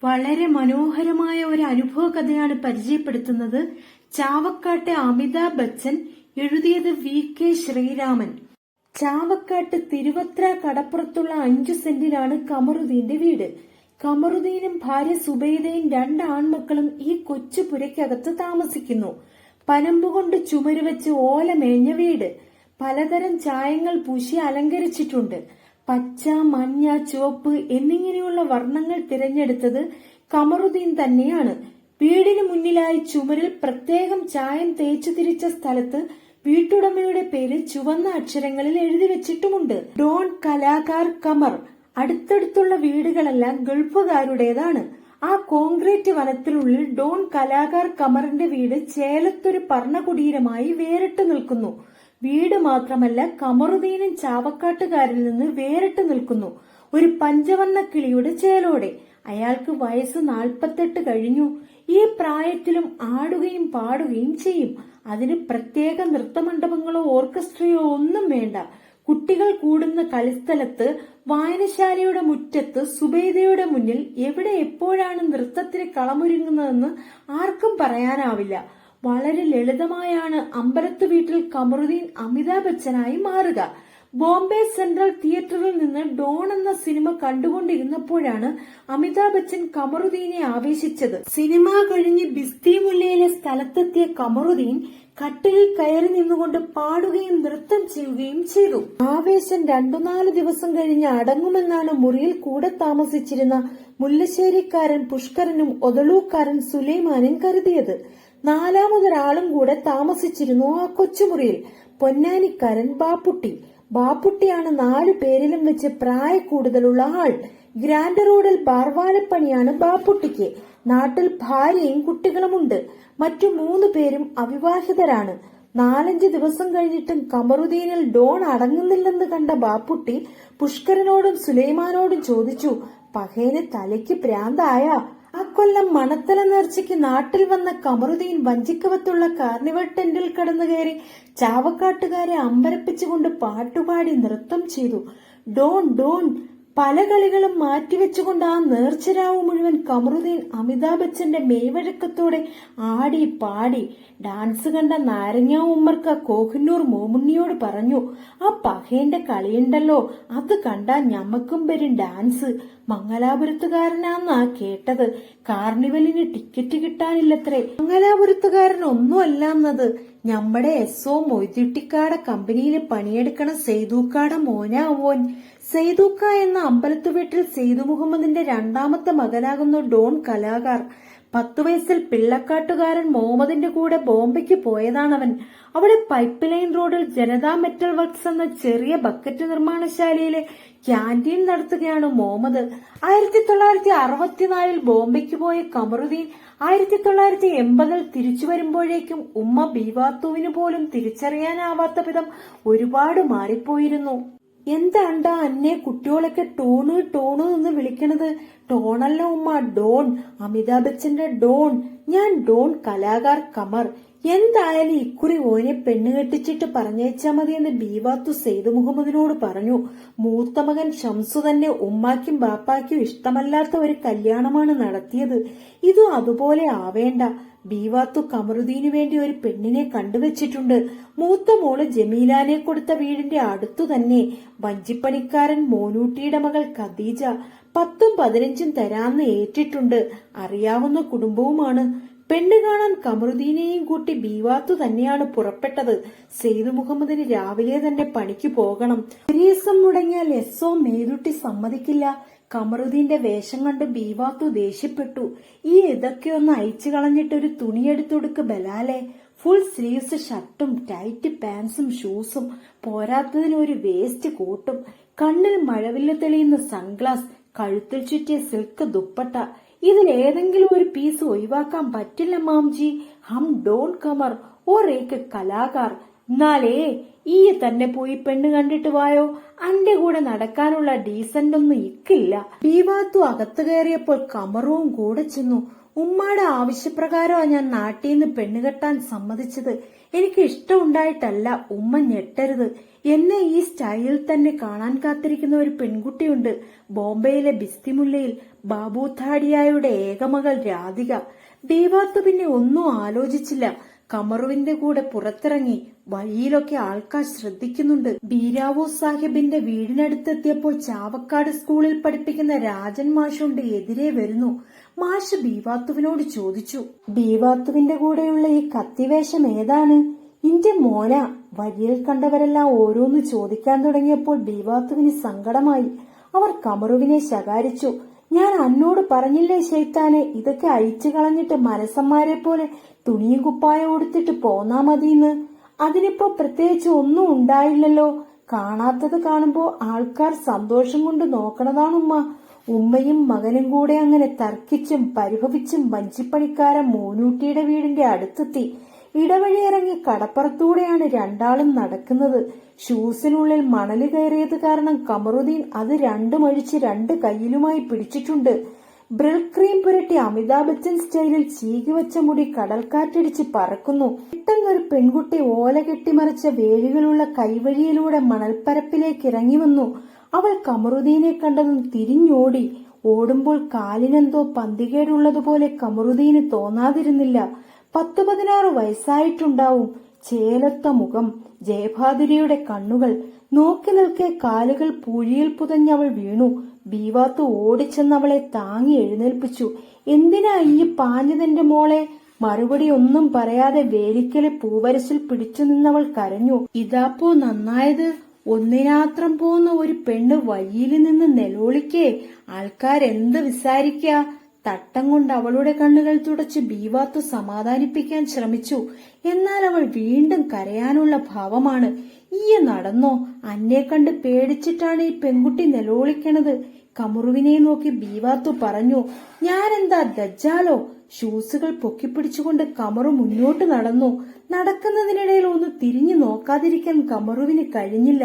വളരെ മനോഹരമായ ഒരു അനുഭവ കഥയാണ് പരിചയപ്പെടുത്തുന്നത്. ചാവക്കാട്ടെ അമിതാഭ് ബച്ചൻ, എഴുതിയത് VK ശ്രീരാമൻ. ചാവക്കാട്ട് തിരുവത്ര കടപ്പുറത്തുള്ള 5 സെന്റിലാണ് കമറുദ്ദീന്റെ വീട്. കമറുദ്ദീനും ഭാര്യ സുബൈദയും 2 ആൺമക്കളും ഈ കൊച്ചു പുരയ്ക്കകത്ത് താമസിക്കുന്നു. പനമ്പുകൊണ്ട് ചുമരുവെച്ച് ഓലമേഞ്ഞ വീട്. പലതരം ചായങ്ങൾ പൂശി അലങ്കരിച്ചിട്ടുണ്ട്. പച്ച, മഞ്ഞ, ചുവപ്പ് എന്നിങ്ങനെയുള്ള വർണ്ണങ്ങൾ തിരഞ്ഞെടുത്തത് കമറുദ്ദീൻ തന്നെയാണ്. വീടിന് മുന്നിലായി ചുമരിൽ പ്രത്യേകം ചായം തേച്ചു തിരിച്ച സ്ഥലത്ത് വീട്ടുടമയുടെ പേര് ചുവന്ന അക്ഷരങ്ങളിൽ എഴുതി വെച്ചിട്ടുമുണ്ട്. ഡോൺ കലാകാർ കമർ. അടുത്തടുത്തുള്ള വീടുകളെല്ലാം ഗൾഫുകാരുടേതാണ്. ആ കോൺക്രീറ്റ് വനത്തിനുള്ളിൽ ഡോൺ കലാകാർ കമറിന്റെ വീട് ചേലത്തൊരു പർണകുടീരമായി വേറിട്ട് നിൽക്കുന്നു. വീട് മാത്രമല്ല, കമറുദ്ദീനും ചാവക്കാട്ടുകാരിൽ നിന്ന് വേറിട്ട് നിൽക്കുന്നു. ഒരു പഞ്ചവർണ്ണ കിളിയുടെ ചേലോടെ. അയാൾക്ക് വയസ്സ് 48 കഴിഞ്ഞു. ഈ പ്രായത്തിലും ആടുകയും പാടുകയും ചെയ്യും. അതിന് പ്രത്യേക നൃത്തമണ്ഡപങ്ങളോ ഓർക്കസ്ട്രയോ ഒന്നും വേണ്ട. കുട്ടികൾ കൂടുന്ന കളിസ്ഥലത്ത്, വായനശാലയുടെ മുറ്റത്ത്, സുബൈദയുടെ മുന്നിൽ എവിടെ എപ്പോഴാണ് നൃത്തത്തിന് കളമൊരുങ്ങുന്നതെന്ന് ആർക്കും പറയാനാവില്ല. വളരെ ലളിതമായാണ് അമ്പലത്ത് വീട്ടിൽ കമറുദ്ദീൻ അമിതാഭ് ബച്ചനായി മാറുക. ബോംബെ സെൻട്രൽ തിയേറ്ററിൽ നിന്ന് ഡോൺ എന്ന സിനിമ കണ്ടുകൊണ്ടിരുന്നപ്പോഴാണ് അമിതാഭ് ബച്ചൻ കമറുദ്ദീനെ ആവേശിച്ചത്. സിനിമ കഴിഞ്ഞ് ബിസ്തി മുല്ലയിലെ സ്ഥലത്തെത്തിയ കമറുദ്ദീൻ കട്ടിലിൽ കയറി നിന്നുകൊണ്ട് പാടുകയും നൃത്തം ചെയ്യുകയും ചെയ്തു. ആവേശം 2-4 ദിവസം കഴിഞ്ഞ് അടങ്ങുമെന്നാണ് മുറിയിൽ കൂടെ താമസിച്ചിരുന്ന മുല്ലശ്ശേരിക്കാരൻ പുഷ്കരനും ഒതളൂക്കാരൻ സുലൈമാനും കരുതിയത്. 4മതൊരാളും കൂടെ താമസിച്ചിരുന്നു ആ കൊച്ചുമുറിയിൽ. പൊന്നാനിക്കാരൻ ബാപ്പുട്ടി. ബാപ്പുട്ടിയാണ് 4 പേരിലും വെച്ച് പ്രായ കൂടുതലുള്ള ആൾ. ഗ്രാൻഡ് റോഡിൽ ബാർവാലപ്പണിയാണ് ബാപ്പുട്ടിക്ക്. നാട്ടിൽ ഭാര്യയും കുട്ടികളുമുണ്ട്. മറ്റു 3 പേരും അവിവാഹിതരാണ്. 4-5 ദിവസം കഴിഞ്ഞിട്ടും കമറുദ്ദീനിൽ ഡോൺ അടങ്ങുന്നില്ലെന്ന് കണ്ട ബാപ്പുട്ടി പുഷ്കരനോടും സുലൈമാനോടും ചോദിച്ചു, പഹേന് തലയ്ക്ക് ഭ്രാന്തായ? അക്കൊല്ലം മണത്തല നേർച്ചയ്ക്ക് നാട്ടിൽ വന്ന കമറുദ്ദീൻ വഞ്ചിക്കവത്തുള്ള കാർണിവൽ ടെന്റിൽ കടന്നു കയറി ചാവക്കാട്ടുകാരെ അമ്പരപ്പിച്ചുകൊണ്ട് പാട്ടുപാടി നൃത്തം ചെയ്തു. ഡോൺ ഡോൺ. പല കളികളും മാറ്റിവെച്ചുകൊണ്ട് ആ നേർച്ചരാവ് മുഴുവൻ കമറുദ്ദീൻ അമിതാഭ് ബച്ചന്റെ മെയ്വഴക്കത്തോടെ ആടി പാടി. ഡാൻസ് കണ്ട നാരങ്ങ ഉമ്മർക്ക കോഹിന്നൂർ മോമുണ്ണിയോട് പറഞ്ഞു, ആ പഹേന്റെ കളിയുണ്ടല്ലോ, അത് കണ്ടാ ഞമ്മക്കും വരും ഡാൻസ്. മംഗലാപുരത്തുകാരനാന്നാ കേട്ടത്. കാർണിവലിന് ടിക്കറ്റ് കിട്ടാനില്ലത്രേ. മംഗലാപുരത്തുകാരൻ ഒന്നുമല്ലാന്നത് ഞമ്മടെ SO മൊയ്തുട്ടിക്കാടെ കമ്പനിയിൽ പണിയെടുക്കണ സെയ്തൂക്കാടെ മോനാവോൻ. സെയ്തൂക്ക എന്ന അമ്പലത്തു വീട്ടിൽ സെയ്തു മുഹമ്മദിന്റെ 2ാമത്തെ മകനാകുന്ന ഡോൺ കലാകാർ. 10 വയസ്സിൽ പിള്ളക്കാട്ടുകാരൻ മുഹമ്മദിന്റെ കൂടെ ബോംബെക്ക് പോയതാണവൻ. അവിടെ പൈപ്പ് ലൈൻ റോഡിൽ ജനതാ മെറ്റൽ വർക്ക്സ് എന്ന ചെറിയ ബക്കറ്റ് നിർമ്മാണശാലയിലെ ക്യാന്റീൻ നടത്തുകയാണ് മുഹമ്മദ്. 1964 ബോംബെക്ക് പോയ കമറുദ്ദീൻ 1980 തിരിച്ചു വരുമ്പോഴേക്കും ഉമ്മ ബീവാത്തുവിന് പോലും തിരിച്ചറിയാനാവാത്ത വിധം ഒരുപാട് മാറിപ്പോയിരുന്നു. എന്താണ്ടാ അന്നെ കുട്ടികളൊക്കെ ടോണ് ടോണ് എന്ന് വിളിക്കണത്? ടോണല്ല ഉമ്മ, ഡോൺ. അമിതാഭ് ബച്ചന്റെ ഡോൺ. ഞാൻ ഡോൺ കലാകാർ കമർ. എന്തായാലും ഇക്കുറി ഓനെ പെണ്ണ് കെട്ടിച്ചിട്ട് പറഞ്ഞേച്ചാ മതിയെന്ന് ബീവാത്തു സെയ്ദ് മുഹമ്മദിനോട് പറഞ്ഞു. മൂത്ത മകൻ ഷംസു തന്നെ ഉമ്മാക്കും ബാപ്പാക്കും ഇഷ്ടമല്ലാത്ത ഒരു കല്യാണമാണ് നടത്തിയത്. ഇതും അതുപോലെ ആവേണ്ട. ബീവാത്തു കമറുദ്ദീനു വേണ്ടി ഒരു പെണ്ണിനെ കണ്ടുവച്ചിട്ടുണ്ട്. മൂത്ത മോള് ജമീലാനെ കൊടുത്ത വീടിന്റെ അടുത്തു തന്നെ. വഞ്ചിപ്പണിക്കാരൻ മോനൂട്ടിയുടെ മകൾ ഖദീജ. 10ഉം 15ഉം തരാന്ന് ഏറ്റിട്ടുണ്ട്. അറിയാവുന്ന കുടുംബവുമാണ്. പെണ്ണ് കാണാൻ കമറുദ്ദീനെയും കൂട്ടി ബീവാത്തു തന്നെയാണ് പുറപ്പെട്ടത്. സെയ്ദ് മുഹമ്മദിന് രാവിലെ തന്നെ പണിക്ക് പോകണം. ഒരു ദിവസം മുടങ്ങിയാൽ SO മേതുട്ടി സമ്മതിക്കില്ല. കമറുദ്ദീന്റെ വേഷം കണ്ട് ബീവാത്തു ദേഷ്യപ്പെട്ടു. ഈ ഇതൊക്കെ ഒന്ന് അയച്ചു കളഞ്ഞിട്ട് ഒരു തുണിയെടുത്തൊടുക്ക് ബലാലെ. ഫുൾ സ്ലീവ്സ് ഷർട്ടും ടൈറ്റ് പാൻസും ഷൂസും, പോരാത്തതിന് ഒരു വേസ്റ്റ് കോട്ടും, കണ്ണിൽ മഴവില്ല് തെളിയുന്ന സൺഗ്ലാസ്, കഴുത്തിൽ ചുറ്റിയ സിൽക്ക് ദുപ്പട്ട. ഇതിലേതെങ്കിലും ഒരു പീസ് ഒഴിവാക്കാൻ പറ്റില്ല മാംജി. ഹം ഡോൺ കമർ ഓർ ഏക്ക് കലാകാർ. എന്നാലേ ഈ തന്നെ പോയി പെണ്ണ് കണ്ടിട്ട് വായോ. അന്റെ കൂടെ നടക്കാനുള്ള ഡീസന്റ് ഒന്നും ഇക്കില്ല. ബീവാത്തു അകത്ത് കയറിയപ്പോൾ കമറുവും കൂടെ ചെന്നു. ഉമ്മാടെ ആവശ്യപ്രകാരമാണ് ഞാൻ നാട്ടിൽ നിന്ന് പെണ്ണുകെട്ടാൻ സമ്മതിച്ചത്. എനിക്ക് ഇഷ്ടമുണ്ടായിട്ടല്ല. ഉമ്മ ഞെട്ടരുത്. എന്നെ ഈ സ്റ്റൈലിൽ തന്നെ കാണാൻ കാത്തിരിക്കുന്ന ഒരു പെൺകുട്ടിയുണ്ട്. ബോംബെയിലെ ബിസ്തിമുല്ലയിൽ ബാബു ധാഡിയായുടെ ഏകമകൾ രാധിക. ബീവാത്തു പിന്നെ ഒന്നും ആലോചിച്ചില്ല. കമറുവിന്റെ കൂടെ പുറത്തിറങ്ങി. വഴിയിലൊക്കെ ആൾക്കാർ ശ്രദ്ധിക്കുന്നുണ്ട്. ബീരാവോ സാഹിബിന്റെ വീടിനടുത്തെത്തിയപ്പോൾ ചാവക്കാട് സ്കൂളിൽ പഠിപ്പിക്കുന്ന രാജൻ മാഷുണ്ട് എതിരെ വരുന്നു. മാഷ് ബീവാത്തുവിനോട് ചോദിച്ചു, ബീവാത്തുവിന്റെ കൂടെയുള്ള ഈ കത്തിവേഷം ഏതാണ്? ഇന്റെ മോന. വഴിയിൽ കണ്ടവരെല്ലാം ഓരോന്ന് ചോദിക്കാൻ തുടങ്ങിയപ്പോൾ ബീവാത്തുവിന് സങ്കടമായി. അവർ കമറുവിനെ ശകാരിച്ചു. ഞാൻ അന്നോട് പറഞ്ഞില്ലേ ശൈത്താനെ, ഇതൊക്കെ അഴിച്ചു കളഞ്ഞിട്ട് മനസ്സന്മാരെ പോലെ തുണിയും കുപ്പായം കൊടുത്തിട്ട് പോന്നാ മതിന്ന്. അതിനിപ്പോ പ്രത്യേകിച്ച് ഒന്നും ഉണ്ടായില്ലല്ലോ. കാണാത്തത് കാണുമ്പോ ആൾക്കാർ സന്തോഷം കൊണ്ട് നോക്കണതാണുമ്മ. ഉമ്മയും മകനും കൂടെ അങ്ങനെ തർക്കിച്ചും പരിഭവിച്ചും വഞ്ചിപ്പണിക്കാരൻ മോനൂട്ടിയുടെ വീടിന്റെ അടുത്തെത്തി. ഇടവഴി ഇറങ്ങി കടപ്പുറത്തൂടെയാണ് രണ്ടാളും നടക്കുന്നത്. ഷൂസിനുള്ളിൽ മണല് കയറിയത് കാരണം കമറുദ്ദീൻ അത് രണ്ടും അഴിച്ച് രണ്ട് കയ്യിലുമായി പിടിച്ചിട്ടുണ്ട്. ബ്രിൽ ക്രീം പുരട്ടി അമിതാഭ് ബച്ചൻ സ്റ്റൈലിൽ ചീകിവച്ച മുടി കടൽക്കാറ്റടിച്ച് പറക്കുന്നു. പെട്ടെന്നൊരു പെൺകുട്ടി ഓല കെട്ടിമറിച്ച വേലികളുള്ള കൈവഴിയിലൂടെ മണൽപ്പരപ്പിലേക്ക് ഇറങ്ങി വന്നു. അവൾ കമറുദ്ദീനെ കണ്ടതും തിരിഞ്ഞോടി. ഓടുമ്പോൾ കാലിനെന്തോ പന്തികേടുള്ളതുപോലെ കമറുദ്ദീന് തോന്നാതിരുന്നില്ല. 10-16 വയസ്സായിട്ടുണ്ടാവും. ചേലത്ത മുഖം, ജയഭാദുരിയുടെ കണ്ണുകൾ. നോക്കി നിൽക്കെ കാലുകൾ പൂഴിയിൽ പുതഞ്ഞവൾ വീണു. ബീവാത്തു ഓടിച്ചെന്നവളെ താങ്ങി എഴുന്നേൽപ്പിച്ചു. എന്തിനാ ഈ പാഞ്ഞതെന്റെ മോളെ? മറുപടി ഒന്നും പറയാതെ വേലിക്കലെ പൂവരശിൽ പിടിച്ചു നിന്നവൾ കരഞ്ഞു. ഇതാപ്പോ നന്നായത്. ഒന്നിനാത്രം പോന്ന ഒരു പെണ്ണ് വഴിയിൽ നിന്ന് നിലവിളിക്കേ. ആൾക്കാരെന്ത് വിസാരിക്ക? തട്ടം കൊണ്ട് അവളുടെ കണ്ണുകൾ തുടച്ച് ബീവാത്തു സമാധാനിപ്പിക്കാൻ ശ്രമിച്ചു. എന്നാൽ അവൾ വീണ്ടും കരയാനുള്ള ഭാവമാണ്. ഈയ നടന്നോ, അന്നെ കണ്ട് പേടിച്ചിട്ടാണ് ഈ പെൺകുട്ടി നിലവിളിക്കണത്. കമറുവിനെ നോക്കി ബീവാത്തു പറഞ്ഞു. ഞാനെന്താ ദജ്ജാലോ? ഷൂസുകൾ പൊക്കിപ്പിടിച്ചുകൊണ്ട് കമറു മുന്നോട്ട് നടന്നു. നടക്കുന്നതിനിടയിൽ ഒന്ന് തിരിഞ്ഞു നോക്കാതിരിക്കാൻ കമറുവിന് കഴിഞ്ഞില്ല.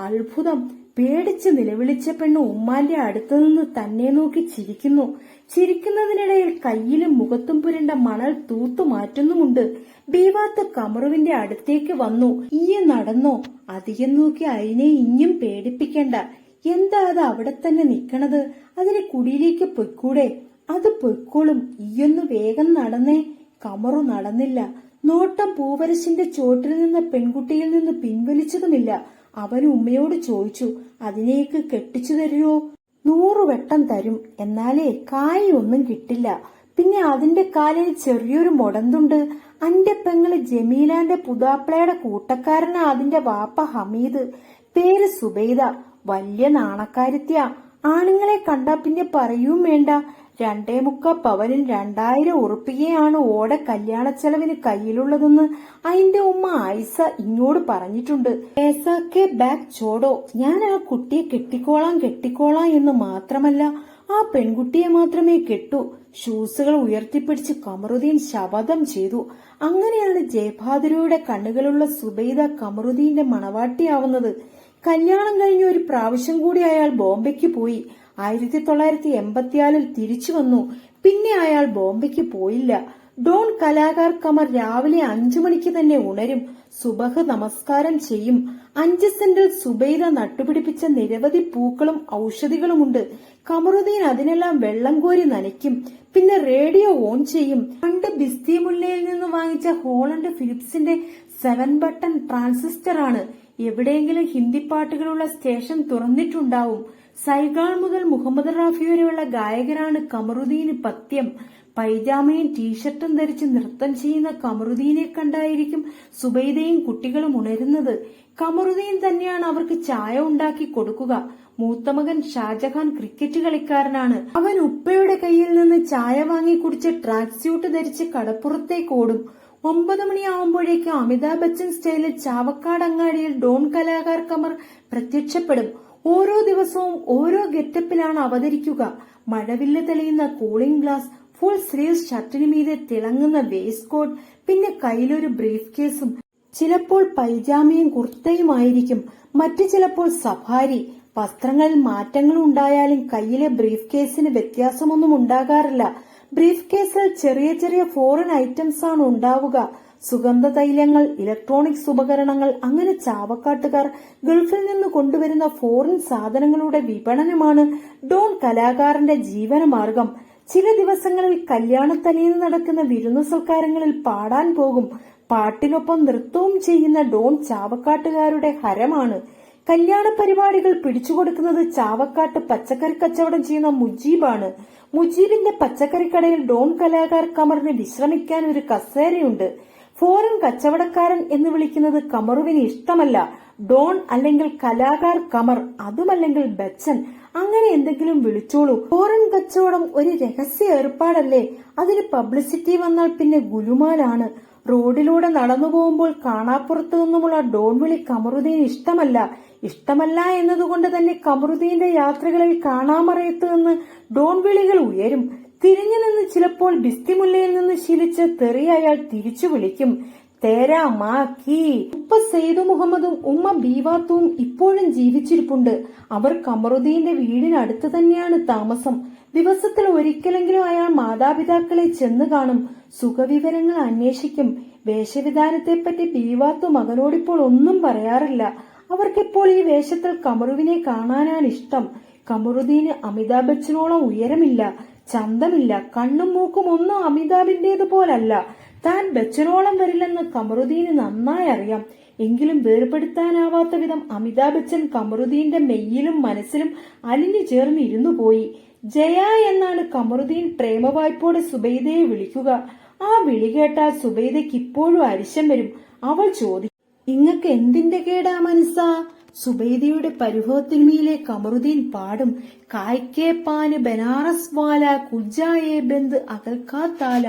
അത്ഭുതം! പേടിച്ച് നിലവിളിച്ച പെണ്ണ് ഉമ്മാന്റെ അടുത്തുനിന്ന് തന്നെ നോക്കി ചിരിക്കുന്നു. ചിരിക്കുന്നതിനിടയിൽ കയ്യിലും മുഖത്തും പുരണ്ട മണൽ തൂത്തു മാറ്റുന്നുമുണ്ട്. ബീവാത്ത് കമറുവിന്റെ അടുത്തേക്ക് വന്നു. ഈയെ നടന്നോ? അധികം നോക്കി അതിനെ ഇഞ്ഞും പേടിപ്പിക്കണ്ട. എന്താ അത് അവിടെ തന്നെ നിക്കണത്? അതിന് കുടിയിലേക്ക് പൊയ്ക്കൂടെ? അത് പൊയ്ക്കോളും. ഈയൊന്ന് വേഗം നടന്നേ. കമറു നടന്നില്ല. നോട്ടം പൂവരശിന്റെ ചോട്ടിൽ നിന്ന പെൺകുട്ടിയിൽ നിന്ന് പിൻവലിച്ചതുമില്ല. അവൻ ഉമ്മയോട് ചോദിച്ചു, അതിനേക്ക് കെട്ടിച്ചു തരുമോ? 100 വട്ടം തരും. എന്നാലേ കായ് ഒന്നും കിട്ടില്ല. പിന്നെ അതിന്റെ കാലിൽ ചെറിയൊരു മുടന്തുണ്ട്. അന്റെ പെങ്ങള് ജമീലാന്റെ പുതാപ്പിളയുടെ കൂട്ടക്കാരനാ അതിന്റെ വാപ്പ ഹമീദ്. പേര് സുബൈദ. വലിയ നാണക്കാരിത്യാ. ആണുങ്ങളെ കണ്ടാ പിന്നെ പറയും വേണ്ട. 2.25 പവനും 2000 ഉറുപ്പികയാണ് ഓടെ കല്യാണ ചെലവിന് കയ്യിലുള്ളതെന്ന് അതിന്റെ ഉമ്മ ആയിഷ ഇങ്ങോട് പറഞ്ഞിട്ടുണ്ട്. ഏസാക്കെ ബാക്ക് ചോടോ. ഞാൻ ആ കുട്ടിയെ കെട്ടിക്കോളാം എന്ന് മാത്രമല്ല, ആ പെൺകുട്ടിയെ മാത്രമേ കെട്ടു. ഷൂസുകൾ ഉയർത്തിപ്പിടിച്ച് കമറുദ്ദീൻ ശപഥം ചെയ്തു. അങ്ങനെയാണ് ജയഭാദുരിയുടെ കണ്ണുകളുള്ള സുബൈദ കമറുദ്ദീന്റെ മണവാട്ടിയാവുന്നത്. കല്യാണം കഴിഞ്ഞ ഒരു പ്രാവശ്യം കൂടി അയാൾ ബോംബെക്ക് പോയി. 1984 തിരിച്ചു വന്നു. പിന്നെ അയാൾ ബോംബെക്ക് പോയില്ല. ഡോൺ കലാകാർ കമർ രാവിലെ 5 മണിക്ക് തന്നെ ഉണരും. സുബഹ് നമസ്കാരം ചെയ്യും. 5 സെന്റിൽ സുബൈദ നട്ടുപിടിപ്പിച്ച നിരവധി പൂക്കളും ഔഷധികളുമുണ്ട്. കമറുദ്ദീൻ അതിനെല്ലാം വെള്ളം കോരി നനയ്ക്കും. പിന്നെ റേഡിയോ ഓൺ ചെയ്യും. പണ്ട് ബിസ്തിമുല്ലയിൽ നിന്ന് വാങ്ങിച്ച ഹോളണ്ട് ഫിലിപ്സിന്റെ 7 ബട്ടൺ ട്രാൻസിസ്റ്റർ ആണ്. എവിടെയെങ്കിലും ഹിന്ദി പാട്ടുകളുള്ള സ്റ്റേഷൻ തുറന്നിട്ടുണ്ടാവും. സൈഗാൾ മുതൽ മുഹമ്മദ് റാഫി വരെയുള്ള ഗായകരാണ് കമറുദ്ദീന് പഥ്യം. പൈജാമയും ടീഷർട്ടും ധരിച്ച് നൃത്തം ചെയ്യുന്ന കമറുദ്ദീനെ കണ്ടായിരിക്കും സുബൈദയും കുട്ടികളും ഉണരുന്നത്. കമറുദ്ദീൻ തന്നെയാണ് അവർക്ക് ചായ ഉണ്ടാക്കി കൊടുക്കുക. മൂത്തമകൻ ഷാജഹാൻ ക്രിക്കറ്റ് കളിക്കാരനാണ്. അവൻ ഉപ്പയുടെ കയ്യിൽ നിന്ന് ചായ വാങ്ങി കുടിച്ച് ട്രാക്ക് സ്യൂട്ട് ധരിച്ച് കടപ്പുറത്തേക്ക് ഓടും. 9 മണിയാവുമ്പോഴേക്കും അമിതാഭ് ബച്ചൻ സ്റ്റൈലിൽ ചാവക്കാട് അങ്ങാടിയിൽ ഡോൺ കലാകാർ കമർ പ്രത്യക്ഷപ്പെടും. ഓരോ ദിവസവും ഓരോ ഗെറ്റപ്പിലാണ് അവതരിക്കുക. മഴവില്ല് തെളിയുന്ന കൂളിംഗ് ഗ്ലാസ്, ഫുൾ സ്ലീവ്സ് ഷർട്ടിന് മീതെ തിളങ്ങുന്ന വേസ്റ്റ് കോട്ട്, പിന്നെ കയ്യിലൊരു ബ്രീഫ് കേസും. ചിലപ്പോൾ പൈജാമയും കുർത്തയുമായിരിക്കും. മറ്റു ചിലപ്പോൾ സഫാരി. വസ്ത്രങ്ങളിൽ മാറ്റങ്ങൾ ഉണ്ടായാലും കയ്യിലെ ബ്രീഫ് കേസിന് വ്യത്യാസമൊന്നും ഉണ്ടാകാറില്ല. ബ്രീഫ് കേസിൽ ചെറിയ ചെറിയ ഫോറിൻ ഐറ്റംസ് ആണ് ഉണ്ടാവുക. സുഗന്ധ തൈലങ്ങൾ, ഇലക്ട്രോണിക്സ് ഉപകരണങ്ങൾ, അങ്ങനെ ചാവക്കാട്ടുകാർ ഗൾഫിൽ നിന്ന് കൊണ്ടുവരുന്ന ഫോറിൻ സാധനങ്ങളുടെ വിപണനമാണ് ഡോൺ കലാകാരന്റെ ജീവനമാർഗം. ചില ദിവസങ്ങളിൽ കല്യാണത്തലേന്ന് നടക്കുന്ന വിരുന്നു സൽക്കാരങ്ങളിൽ പാടാൻ പോകും. പാട്ടിനൊപ്പം നൃത്തവും ചെയ്യുന്ന ഡോൺ ചാവക്കാട്ടുകാരുടെ ഹരമാണ്. കല്യാണ പരിപാടികൾ പിടിച്ചുകൊടുക്കുന്നത് ചാവക്കാട്ട് പച്ചക്കറി കച്ചവടം ചെയ്യുന്ന മുജീബാണ്. മുജീബിന്റെ പച്ചക്കറിക്കടയിൽ ഡോൺ കലാകാർ കമറിന് വിശ്രമിക്കാൻ ഒരു കസേരയുണ്ട്. ഫോറിൻ കച്ചവടക്കാരൻ എന്ന് വിളിക്കുന്നത് കമറുവിന് ഇഷ്ടമല്ല. ഡോൺ അല്ലെങ്കിൽ കലാകാർ കമർ, അതുമല്ലെങ്കിൽ ബച്ചൻ, അങ്ങനെ എന്തെങ്കിലും വിളിച്ചോളൂ. ഫോറിൻ കച്ചവടം ഒരു രഹസ്യ ഏർപ്പാടല്ലേ, അതിന് പബ്ലിസിറ്റി വന്നാൽ പിന്നെ ഗുലുമാലാണ്. റോഡിലൂടെ നടന്നു പോകുമ്പോൾ കാണാപ്പുറത്തു നിന്നുമുള്ള ഡോൺ വിളി കമറുദ്ദീന് ഇഷ്ടമല്ല എന്നതുകൊണ്ട് തന്നെ കമറുദ്ദീന്റെ യാത്രകളിൽ കാണാമറയത്ത് നിന്ന് ഡോൺ വിളികൾ ഉയരും. തിരിഞ്ഞു നിന്ന് ചിലപ്പോൾ ബിസ്തിമുല്ലയിൽ നിന്ന് ശീലിച്ച് തെറി അയാൾ തിരിച്ചു വിളിക്കും. തേരാ മാ കീ. ഉപ്പ സെയ്ദു മുഹമ്മദും ഉമ്മ ബീവാത്തുവും ഇപ്പോഴും ജീവിച്ചിരിപ്പുണ്ട്. അവർ കമറുദ്ദീന്റെ വീടിനടുത്ത് തന്നെയാണ് താമസം. ദിവസത്തിൽ ഒരിക്കലെങ്കിലും അയാൾ മാതാപിതാക്കളെ ചെന്ന് കാണും, സുഖവിവരങ്ങൾ അന്വേഷിക്കും. വേഷവിധാനത്തെപ്പറ്റി ബീവാത്തു മകനോടിപ്പോൾ ഒന്നും പറയാറില്ല. അവർക്കിപ്പോൾ ഈ വേഷത്തിൽ കമറുവിനെ കാണാനാണ് ഇഷ്ടം. കമറുദ്ദീന് അമിതാഭ് ബച്ചനോളം ഉയരമില്ല, ചന്തമില്ല, കണ്ണും മൂക്കും ഒന്നും അമിതാഭിന്റേത് പോലല്ല. താൻ ബച്ചനോളം വരില്ലെന്ന് കമറുദ്ദീന് നന്നായി അറിയാം. എങ്കിലും വേർപെടുത്താനാവാത്ത വിധം അമിതാഭ് ബച്ചൻ കമറുദ്ദീന്റെ മെയ്യിലും മനസ്സിലും അലിഞ്ഞു ചേർന്ന് ഇരുന്നു പോയി. ജയ എന്നാണ് കമറുദ്ദീൻ പ്രേമവായ്പോടെ സുബൈദയെ വിളിക്കുക. ആ വിളി കേട്ടാൽ സുബൈദയ്ക്ക് ഇപ്പോഴും അരിശം വരും. അവൾ ചോദിക്കും, ഇങ്ങക്ക് എന്തിന്റെ കേടാ മനസ്സാ? സുബൈദയുടെ പരുഹത്തിന്മീലെ കമറുദ്ദീൻ പാടും, കായ്ക്കേ പാന് ബനാറസ് വാല കുജായേ ബന്ദ് അകൽക്കാത്താല.